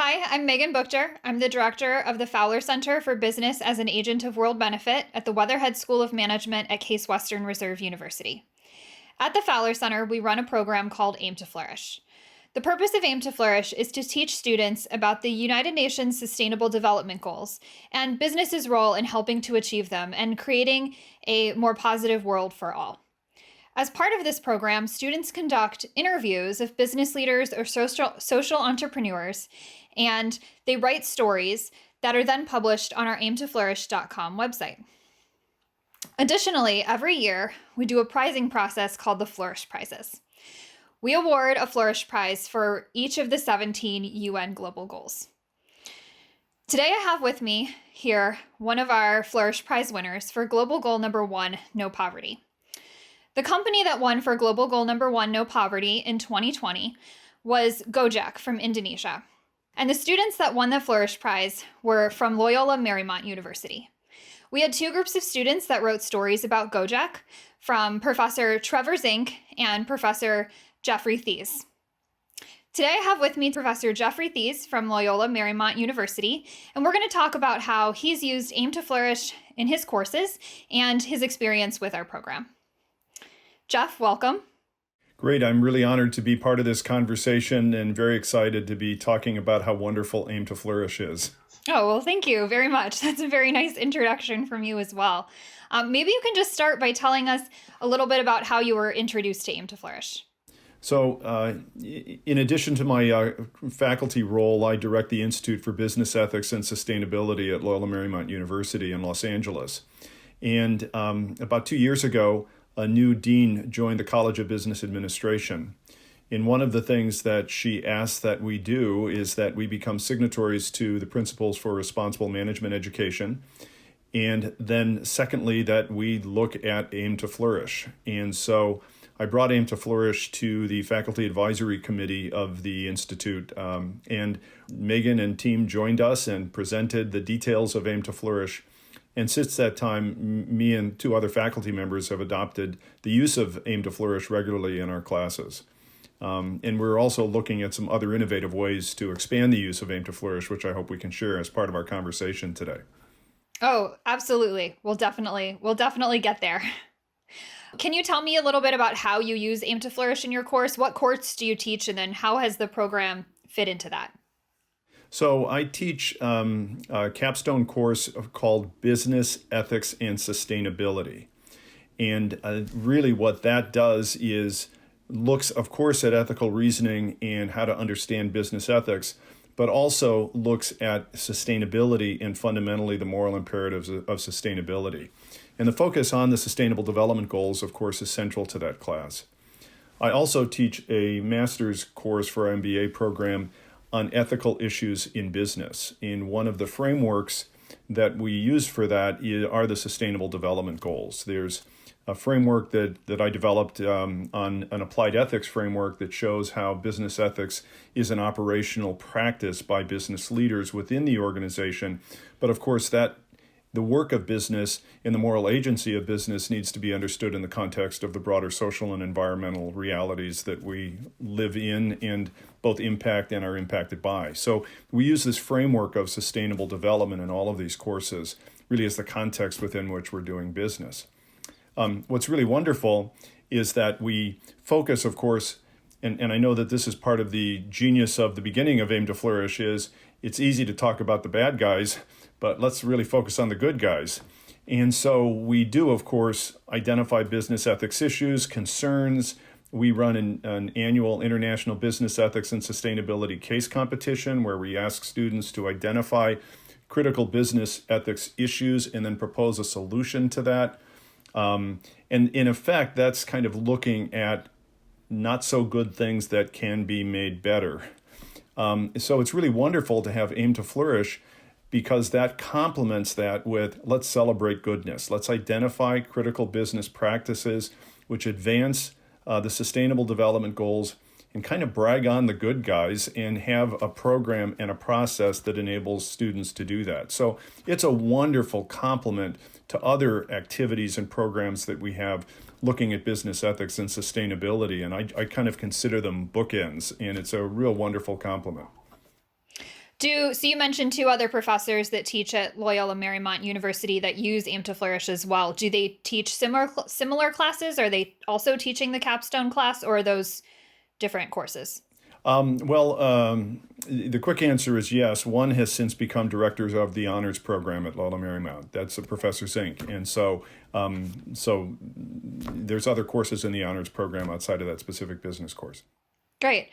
Hi, I'm Megan Buchter. I'm the director of the Fowler Center for Business as an Agent of World Benefit at the Weatherhead School of Management at Case Western Reserve University. At the Fowler Center, we run a program called Aim to Flourish. The purpose of Aim to Flourish is to teach students about the United Nations Sustainable Development Goals and business's role in helping to achieve them and creating a more positive world for all. As part of this program, students conduct interviews of business leaders or social entrepreneurs, and they write stories that are then published on our aimtoflourish.com website. Additionally, every year, we do a prizing process called the Flourish Prizes. We award a Flourish Prize for each of the 17 UN Global Goals. Today, I have with me here one of our Flourish Prize winners for Global Goal number 1, No Poverty. The company that won for Global Goal number 1, No Poverty, in 2020 was Gojek from Indonesia. And the students that won the Flourish Prize were from Loyola Marymount University. We had two groups of students that wrote stories about Gojek, from Professor Trevor Zink and Professor Jeffrey Thies. Today I have with me Professor Jeffrey Thies from Loyola Marymount University, and we're going to talk about how he's used Aim to Flourish in his courses and his experience with our program. Jeff, welcome. Great. I'm really honored to be part of this conversation and very excited to be talking about how wonderful Aim to Flourish is. Oh, well, thank you very much. That's a very nice introduction from you as well. Maybe you can just start by telling us a little bit about how you were introduced to Aim to Flourish. So in addition to my faculty role, I direct the Institute for Business Ethics and Sustainability at Loyola Marymount University in Los Angeles. And about 2 years ago, a new dean joined the College of Business Administration. And one of the things that she asked that we do is that we become signatories to the Principles for Responsible Management Education. And then secondly, that we look at Aim to Flourish. And so I brought Aim to Flourish to the Faculty Advisory Committee of the Institute. And Megan and team joined us and presented the details of Aim to Flourish. And since that time, me and two other faculty members have adopted the use of Aim to Flourish regularly in our classes. And we're also looking at some other innovative ways to expand the use of Aim to Flourish, which I hope we can share as part of our conversation today. Oh, absolutely. We'll definitely get there. Can you tell me a little bit about how you use Aim to Flourish in your course? What course do you teach, and then how has the program fit into that? So I teach a capstone course called Business Ethics and Sustainability. And really what that does is looks, of course, at ethical reasoning and how to understand business ethics, but also looks at sustainability and fundamentally the moral imperatives of sustainability. And the focus on the Sustainable Development Goals, of course, is central to that class. I also teach a master's course for our MBA program on ethical issues in business. And one of the frameworks that we use for that are the Sustainable Development Goals. There's a framework that I developed on an applied ethics framework that shows how business ethics is an operational practice by business leaders within the organization. But of course, the work of business and the moral agency of business needs to be understood in the context of the broader social and environmental realities that we live in and both impact and are impacted by. So we use this framework of sustainable development in all of these courses, really as the context within which we're doing business. What's really wonderful is that we focus, of course, and I know that this is part of the genius of the beginning of Aim to Flourish, is it's easy to talk about the bad guys, but let's really focus on the good guys. And so we do, of course, identify business ethics issues, concerns. We run an annual International Business Ethics and Sustainability case competition where we ask students to identify critical business ethics issues and then propose a solution to that. And in effect, that's kind of looking at not so good things that can be made better. So it's really wonderful to have Aim to Flourish because that complements that with let's celebrate goodness. Let's identify critical business practices which advance the Sustainable Development Goals and kind of brag on the good guys and have a program and a process that enables students to do that. So it's a wonderful complement to other activities and programs that we have looking at business ethics and sustainability. And I kind of consider them bookends, and it's a real wonderful complement. So you mentioned two other professors that teach at Loyola Marymount University that use Aim to Flourish as well. Do they teach similar classes? Are they also teaching the capstone class, or are those different courses? The quick answer is yes. One has since become directors of the honors program at Loyola Marymount. That's Professor Zink. And so there's other courses in the honors program outside of that specific business course. Great.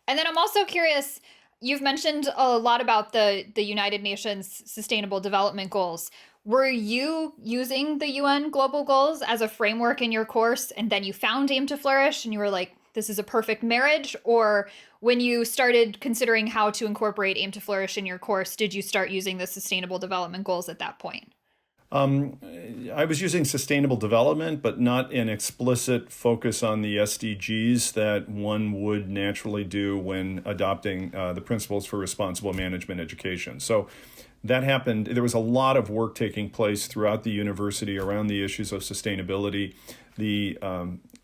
And then I'm also curious, you've mentioned a lot about the United Nations Sustainable Development Goals. Were you using the UN Global Goals as a framework in your course, and then you found Aim to Flourish and you were like, this is a perfect marriage? Or when you started considering how to incorporate Aim to Flourish in your course, did you start using the Sustainable Development Goals at that point? I was using sustainable development, but not an explicit focus on the SDGs that one would naturally do when adopting the principles for responsible management education. So that happened. There was a lot of work taking place throughout the university around the issues of sustainability. The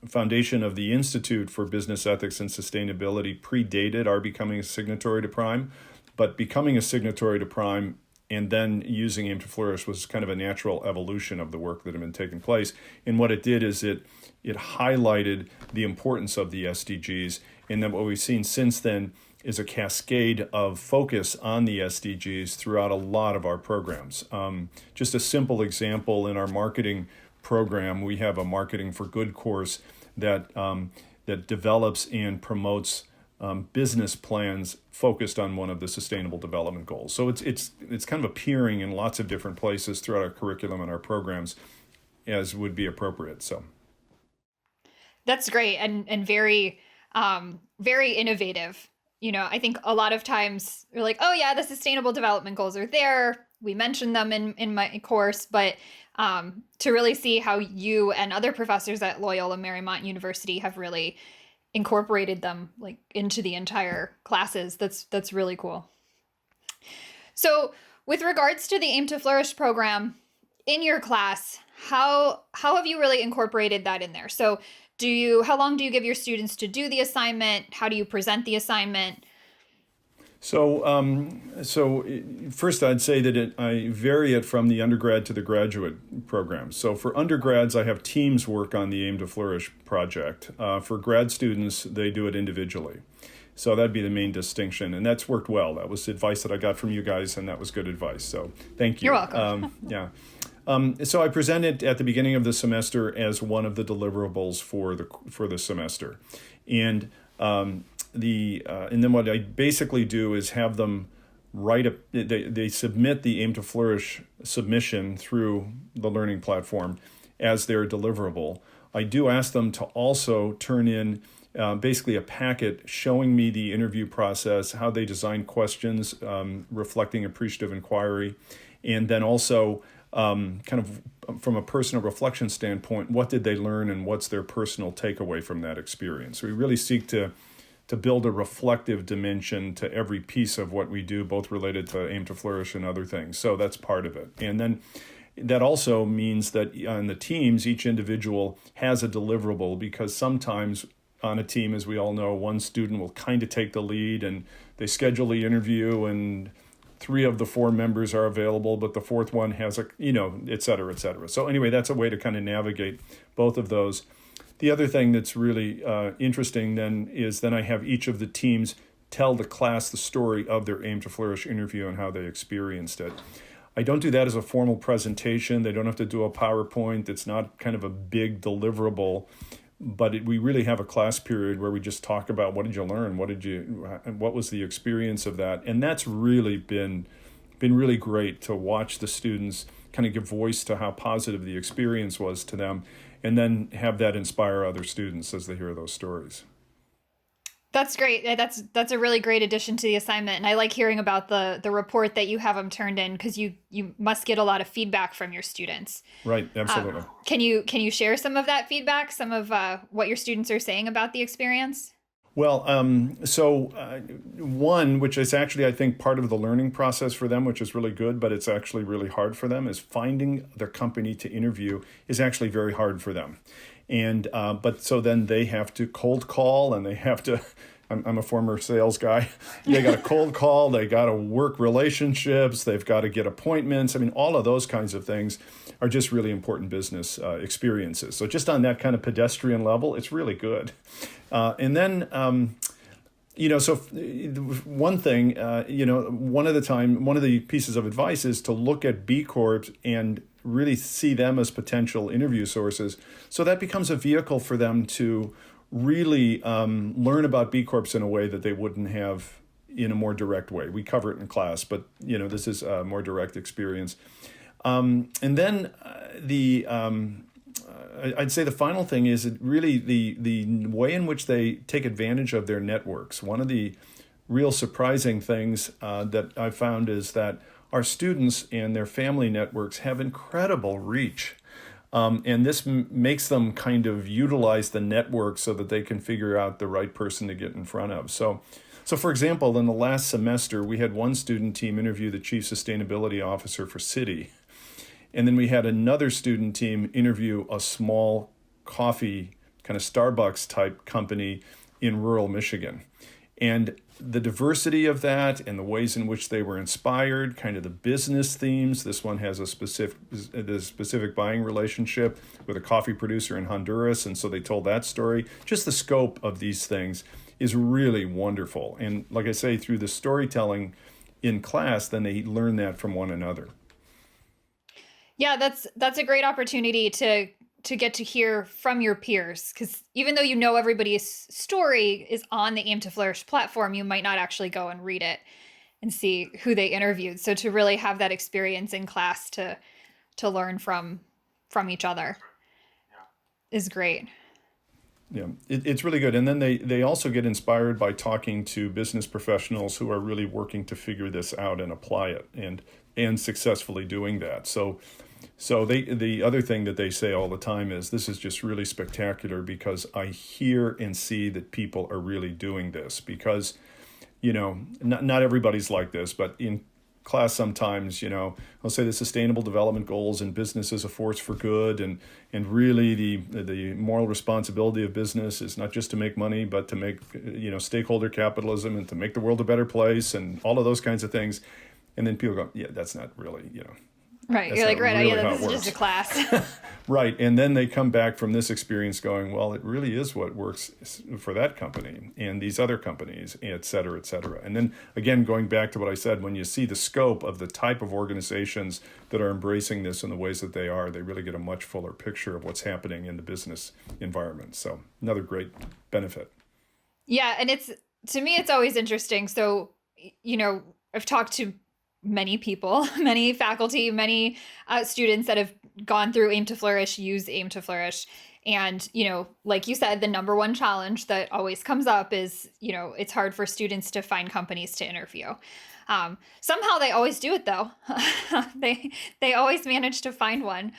foundation of the Institute for Business Ethics and Sustainability predated our becoming a signatory to Prime, but becoming a signatory to Prime and then using Aim to Flourish was kind of a natural evolution of the work that had been taking place. And what it did is it highlighted the importance of the SDGs, and then what we've seen since then is a cascade of focus on the SDGs throughout a lot of our programs. Just a simple example, in our marketing program, we have a Marketing for Good course that develops and promotes business plans focused on one of the Sustainable Development Goals. So it's kind of appearing in lots of different places throughout our curriculum and our programs as would be appropriate. So that's great and very very innovative. You know, I think a lot of times you're like, oh yeah, the Sustainable Development Goals are there. We mentioned them in my course, but to really see how you and other professors at Loyola Marymount University have really incorporated them like into the entire classes, that's really cool. So with regards to the Aim to Flourish program in your class, how have you really incorporated that in there? So how long do you give your students to do the assignment? How do you present the assignment? So first I'd say that I vary it from the undergrad to the graduate program. So for undergrads, I have teams work on the Aim to Flourish project. For grad students, they do it individually. So that'd be the main distinction, and that's worked well. That was advice that I got from you guys, and that was good advice. So thank you. You're welcome. So I present it at the beginning of the semester as one of the deliverables for the semester, and then what I basically do is have them they submit the Aim to Flourish submission through the learning platform as their deliverable. I do ask them to also turn in basically a packet showing me the interview process, how they design questions, reflecting appreciative inquiry, and then also kind of from a personal reflection standpoint, what did they learn and what's their personal takeaway from that experience. We really seek to build a reflective dimension to every piece of what we do, both related to Aim to Flourish and other things. So that's part of it. And then that also means that on the teams, each individual has a deliverable, because sometimes on a team, as we all know, one student will kind of take the lead and they schedule the interview and 3 of the 4 members are available, but the 4th one has et cetera, et cetera. So anyway, that's a way to kind of navigate both of those. The other thing that's really interesting is I have each of the teams tell the class the story of their Aim to Flourish interview and how they experienced it. I don't do that as a formal presentation. They don't have to do a PowerPoint. It's not kind of a big deliverable, but we really have a class period where we just talk about what did you learn, what was the experience of that, and that's really been really great to watch the students kind of give voice to how positive the experience was to them, and then have that inspire other students as they hear those stories. That's great. That's a really great addition to the assignment. And I like hearing about the report that you have them turned in, because you must get a lot of feedback from your students. Right, absolutely. Can you share some of that feedback, some of what your students are saying about the experience? Well, one, which is actually, I think, part of the learning process for them, which is really good, but it's actually really hard for them, is finding their company to interview is actually very hard for them. And but so then they have to cold call, and they have to I'm a former sales guy. They got to cold call, they got to work relationships, they've got to get appointments. I mean, all of those kinds of things are just really important business experiences. So just on that kind of pedestrian level, it's really good. And then, so one thing, one of the pieces of advice is to look at B Corps and really see them as potential interview sources. So that becomes a vehicle for them to really learn about B Corps in a way that they wouldn't have in a more direct way. We cover it in class, but this is a more direct experience. And then I'd say the final thing is really the way in which they take advantage of their networks. One of the real surprising things that I found is that our students and their family networks have incredible reach. And this makes them kind of utilize the network so that they can figure out the right person to get in front of. So for example, in the last semester, we had one student team interview the chief sustainability officer for Citi. And then we had another student team interview a small coffee, kind of Starbucks type company in rural Michigan. And the diversity of that and the ways in which they were inspired, kind of the business themes. This one has a specific buying relationship with a coffee producer in Honduras, and so they told that story. Just the scope of these things is really wonderful. And like I say, through the storytelling in class, then they learn that from one another. Yeah, that's a great opportunity to get to hear from your peers, because even though everybody's story is on the Aim to Flourish platform, you might not actually go and read it and see who they interviewed. So to really have that experience in class to learn from each other is great. Yeah, it's really good. And then they also get inspired by talking to business professionals who are really working to figure this out and apply it and successfully doing that. So the other thing that they say all the time is, this is just really spectacular because I hear and see that people are really doing this, because, not everybody's like this, but in class sometimes, I'll say the sustainable development goals and business as a force for good, and really the moral responsibility of business is not just to make money, but to make, stakeholder capitalism and to make the world a better place and all of those kinds of things. And then people go, yeah, that's not really, Right. You're like, right, really this is just a class. Right. And then they come back from this experience going, well, it really is what works for that company and these other companies, et cetera, et cetera. And then, again, going back to what I said, when you see the scope of the type of organizations that are embracing this in the ways that they really get a much fuller picture of what's happening in the business environment. So another great benefit. Yeah. And to me, it's always interesting. So, I've talked to many people, many faculty, many students that have gone through Aim to Flourish, use Aim to Flourish. And, like you said, the number one challenge that always comes up is, it's hard for students to find companies to interview. Somehow they always do it, though. They always manage to find one.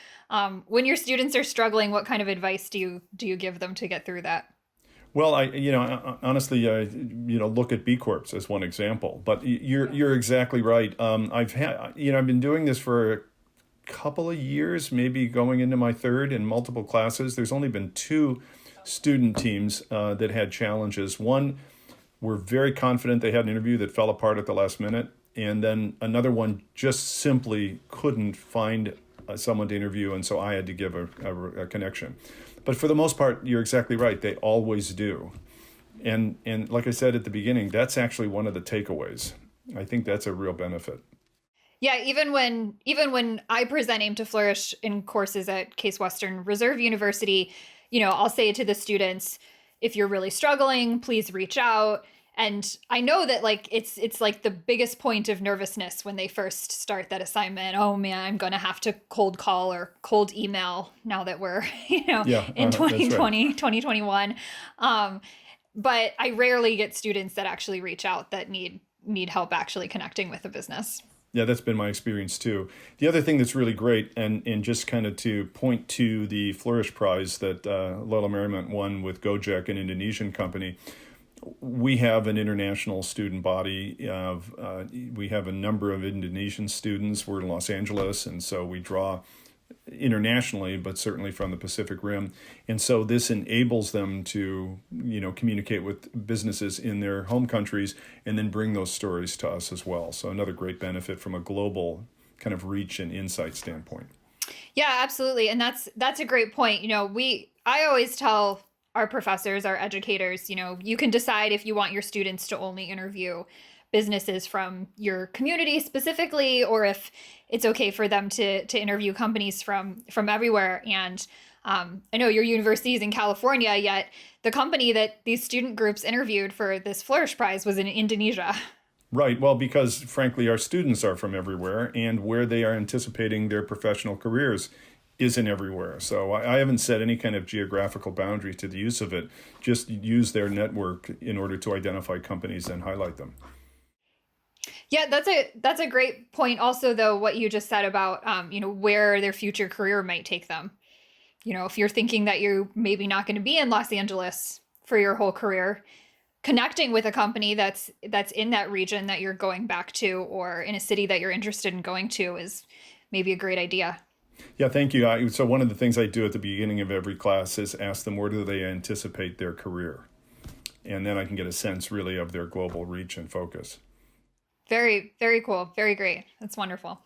When your students are struggling, what kind of advice do you give them to get through that? Well, honestly, look at B Corps as one example. But you're exactly right. I've been doing this for a couple of years, maybe going into my third, in multiple classes. There's only been 2 student teams that had challenges. One, we're very confident they had an interview that fell apart at the last minute, and then another one just simply couldn't find someone to interview, and so I had to give a connection. But for the most part, you're exactly right. They always do. And like I said at the beginning, that's actually one of the takeaways. I think that's a real benefit. Yeah, even when I present Aim to Flourish in courses at Case Western Reserve University, I'll say to the students, if you're really struggling, please reach out. And I know that it's like the biggest point of nervousness when they first start that assignment. Oh man, I'm going to have to cold call or cold email now that we're, in 2020, right. 2021. But I rarely get students that actually reach out that need help actually connecting with a business. Yeah, that's been my experience too. The other thing that's really great, and just kind of to point to the Flourish Prize that Lola Merriment won with Gojek, an Indonesian company, we have an international student body. We have a number of Indonesian students. We're in Los Angeles, and so we draw internationally, but certainly from the Pacific Rim. And so this enables them to, communicate with businesses in their home countries and then bring those stories to us as well. So another great benefit from a global kind of reach and insight standpoint. Yeah, absolutely. And that's a great point. I always tell our professors, our educators, you can decide if you want your students to only interview businesses from your community specifically, or if it's okay for them to interview companies from everywhere. And I know your university is in California, yet the company that these student groups interviewed for this Flourish Prize was in Indonesia. Right. Well, because frankly, our students are from everywhere, and where they are anticipating their professional careers isn't everywhere. So I haven't set any kind of geographical boundary to the use of it. Just use their network in order to identify companies and highlight them. Yeah, that's a great point. Also, though, what you just said about where their future career might take them. If you're thinking that you're maybe not going to be in Los Angeles for your whole career, connecting with a company that's in that region that you're going back to, or in a city that you're interested in going to, is maybe a great idea. Yeah, thank you. So one of the things I do at the beginning of every class is ask them, where do they anticipate their career? And then I can get a sense really of their global reach and focus. Very, very cool. Very great. That's wonderful.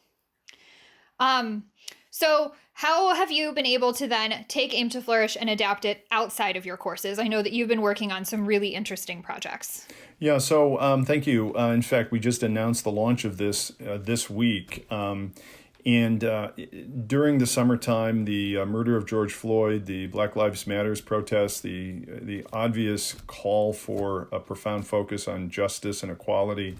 So how have you been able to then take Aim to Flourish and adapt it outside of your courses? I know that you've been working on some really interesting projects. Yeah, so thank you. In fact, we just announced the launch of this week. And during the summertime, the murder of George Floyd, the Black Lives Matters protests, the obvious call for a profound focus on justice and equality,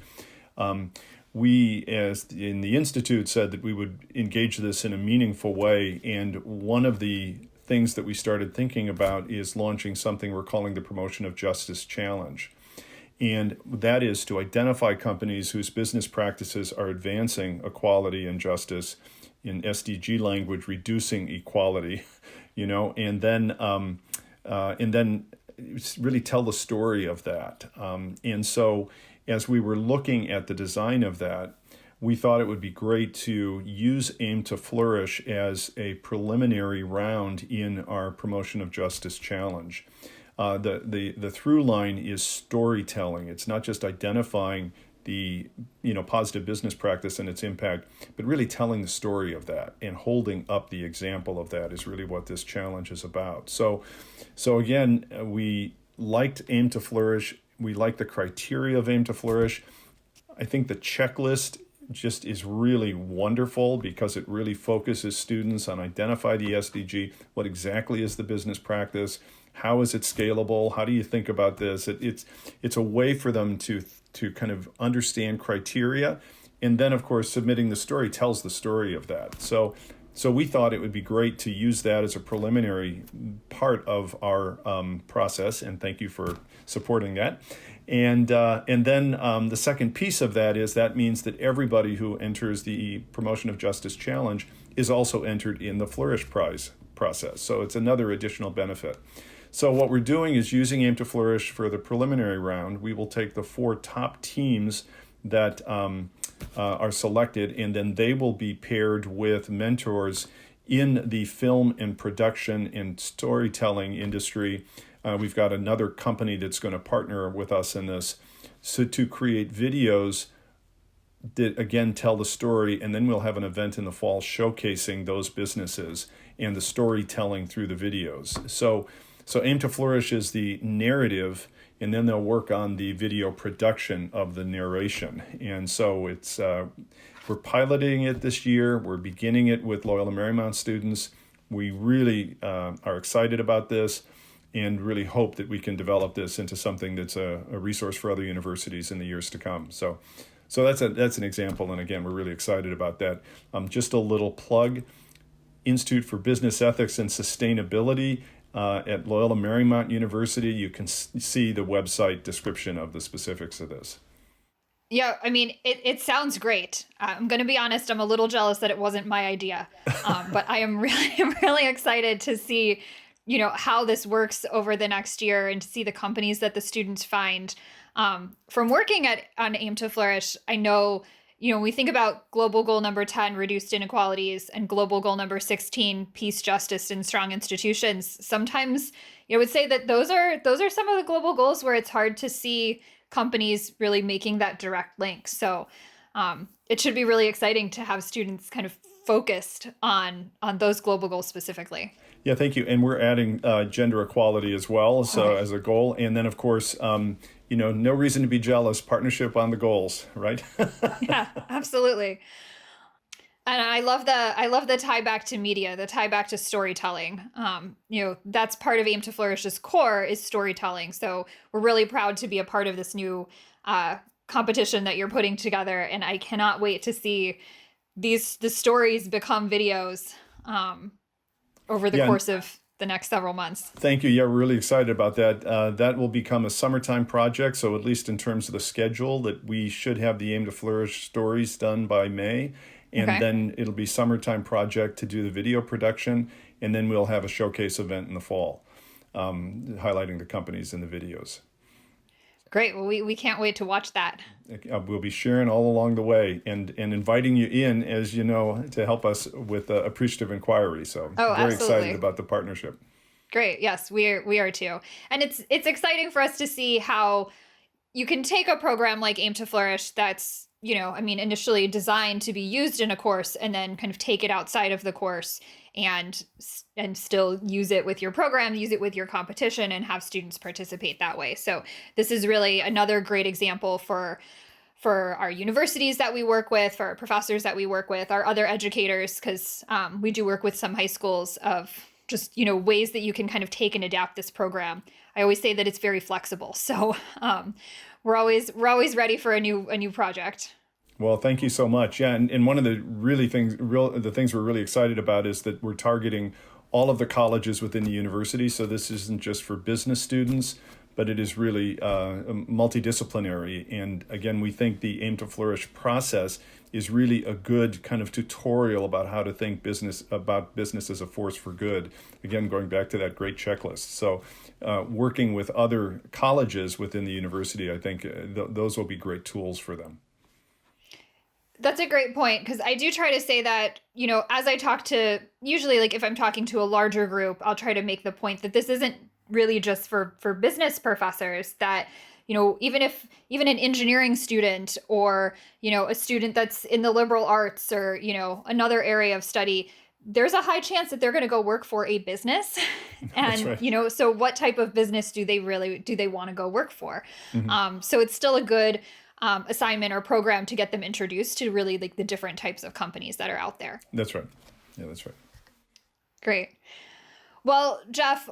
we, as in the Institute, said that we would engage this in a meaningful way. And one of the things that we started thinking about is launching something we're calling the Promotion of Justice Challenge. And that is to identify companies whose business practices are advancing equality and justice, in SDG language, reducing equality, and then really tell the story of that. And so as we were looking at the design of that, we thought it would be great to use Aim to Flourish as a preliminary round in our Promotion of Justice Challenge. The through line is storytelling. It's not just identifying the positive business practice and its impact, but really telling the story of that and holding up the example of that is really what this challenge is about. So again, we liked Aim to Flourish. We like the criteria of Aim to Flourish. I think the checklist just is really wonderful because it really focuses students on identify the SDG, what exactly is the business practice, how is it scalable, how do you think about this? It's a way for them to kind of understand criteria, and then of course submitting the story tells the story of that. So we thought it would be great to use that as a preliminary part of our process, and thank you for supporting that. And then the second piece of that means that everybody who enters the Promotion of Justice Challenge is also entered in the Flourish Prize process. So it's another additional benefit. So what we're doing is using Aim to Flourish for the preliminary round. We will take the 4 top teams that are selected, and then they will be paired with mentors in the film and production and storytelling industry. We've got another company that's going to partner with us in this, so to create videos that again tell the story, and then we'll have an event in the fall showcasing those businesses and the storytelling through the videos. So Aim to Flourish is the narrative, and then they'll work on the video production of the narration. And so it's we're piloting it this year. We're beginning it with Loyola Marymount students. We really are excited about this and really hope that we can develop this into something that's a resource for other universities in the years to come. So that's an example, and again, we're really excited about that. Just a little plug, Institute for Business Ethics and Sustainability at Loyola Marymount University. You can see the website description of the specifics of this. Yeah, I mean, it sounds great. I'm going to be honest, I'm a little jealous that it wasn't my idea, but I am really excited to see, how this works over the next year and to see the companies that the students find. From working on Aim to Flourish, I know, we think about global goal number 10, reduced inequalities, and global goal number 16, peace, justice, and strong institutions. Sometimes I would say that those are some of the global goals where it's hard to see companies really making that direct link. So it should be really exciting to have students kind of focused on those global goals specifically. Yeah, thank you. And we're adding gender equality as well, so as a goal. And then, of course, no reason to be jealous. Partnership on the goals, right? Yeah, absolutely. And I love the tie back to media, the tie back to storytelling. That's part of Aim to Flourish's core is storytelling. So we're really proud to be a part of this new competition that you're putting together, and I cannot wait to see the stories become videos over the course of the next several months. Thank you. Yeah, we're really excited about that. That will become a summertime project. So at least in terms of the schedule, that we should have the Aim to Flourish stories done by May. And then it'll be summertime project to do the video production. And then we'll have a showcase event in the fall, highlighting the companies in the videos. Great. Well, we can't wait to watch that. We'll be sharing all along the way and inviting you in, as you know, to help us with appreciative inquiry. So very excited about the partnership. Great. Yes, we are too. And it's exciting for us to see how you can take a program like Aim to Flourish that's, initially designed to be used in a course and then kind of take it outside of the course and still use it with your program, use it with your competition, and have students participate that way. So this is really another great example for our universities that we work with, for our professors that we work with, our other educators, because we do work with some high schools of just, ways that you can kind of take and adapt this program. I always say that it's very flexible. So we're always ready for a new project. Well, thank you so much. Yeah, and one of the the things we're really excited about is that we're targeting all of the colleges within the university. So this isn't just for business students, but it is really multidisciplinary. And again, we think the Aim to Flourish process is really a good kind of tutorial about how to think about business as a force for good. Again, going back to that great checklist. So working with other colleges within the university, I think those will be great tools for them. That's a great point, because I do try to say that, as I talk to, usually like if I'm talking to a larger group, I'll try to make the point that this isn't really just for business professors, that, even an engineering student or, a student that's in the liberal arts or, another area of study, there's a high chance that they're going to go work for a business. And, right. So what type of business do they want to go work for? Mm-hmm. So it's still a good assignment or program to get them introduced to really like the different types of companies that are out there. That's right. Yeah, that's right. Great. Well, Jeff,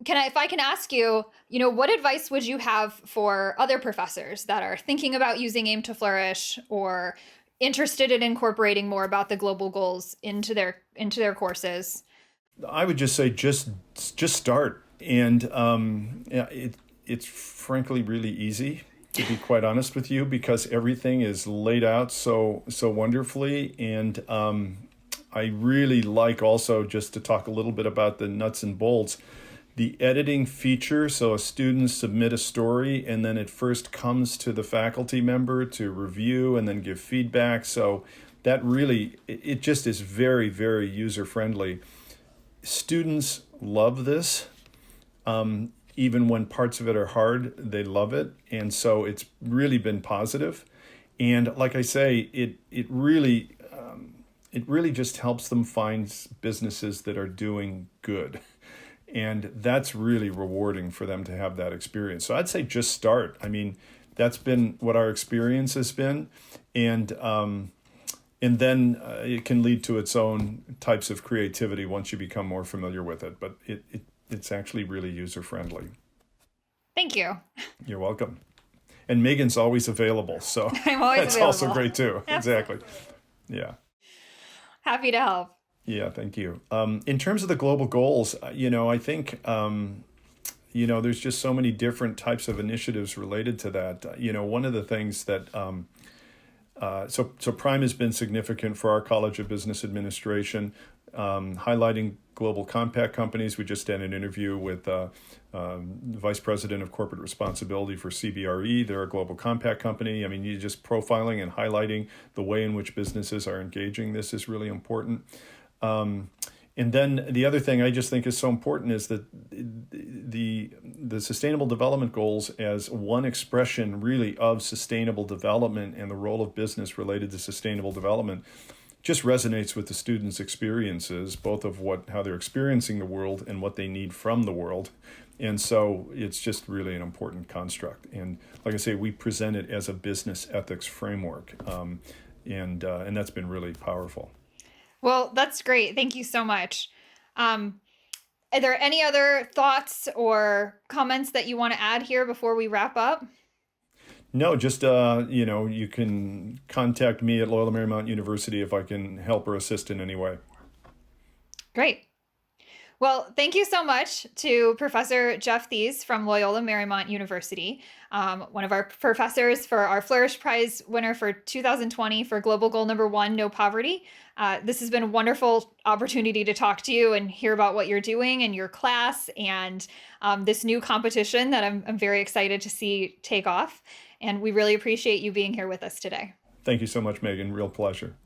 if I can ask you, what advice would you have for other professors that are thinking about using Aim to Flourish or interested in incorporating more about the global goals into their courses? I would just say just start. And it's frankly really easy, to be quite honest with you, because everything is laid out so wonderfully. And I really like also, just to talk a little bit about the nuts and bolts, the editing feature. So a student submit a story and then it first comes to the faculty member to review and then give feedback. So that really, it just is very, very user friendly. Students love this. Even when parts of it are hard, they love it. And so it's really been positive. And like I say, it really just helps them find businesses that are doing good. And that's really rewarding for them to have that experience. So I'd say just start. I mean, that's been what our experience has been. And then it can lead to its own types of creativity once you become more familiar with it. But it's actually really user-friendly. Thank you. You're welcome. And Megan's always available, so I'm always that's available. Also great too. Exactly. Yeah. Happy to help. Yeah, thank you. In terms of the global goals, I think, there's just so many different types of initiatives related to that. One of the things that, so Prime has been significant for our College of Business Administration. highlighting global compact companies. We just had an interview with the Vice President of Corporate Responsibility for CBRE. They're a global compact company. I mean, you just profiling and highlighting the way in which businesses are engaging. This is really important. And then the other thing I just think is so important is that the Sustainable Development Goals as one expression really of sustainable development and the role of business related to sustainable development just resonates with the students' experiences, both of how they're experiencing the world and what they need from the world. And so it's just really an important construct. And like I say, we present it as a business ethics framework. And that's been really powerful. Well, that's great. Thank you so much. Are there any other thoughts or comments that you want to add here before we wrap up? No, just, you can contact me at Loyola Marymount University if I can help or assist in any way. Great. Well, thank you so much to Professor Jeff Thies from Loyola Marymount University, one of our professors for our Flourish Prize winner for 2020 for Global Goal number 1, No Poverty. This has been a wonderful opportunity to talk to you and hear about what you're doing in your class and this new competition that I'm very excited to see take off. And we really appreciate you being here with us today. Thank you so much, Megan. Real pleasure.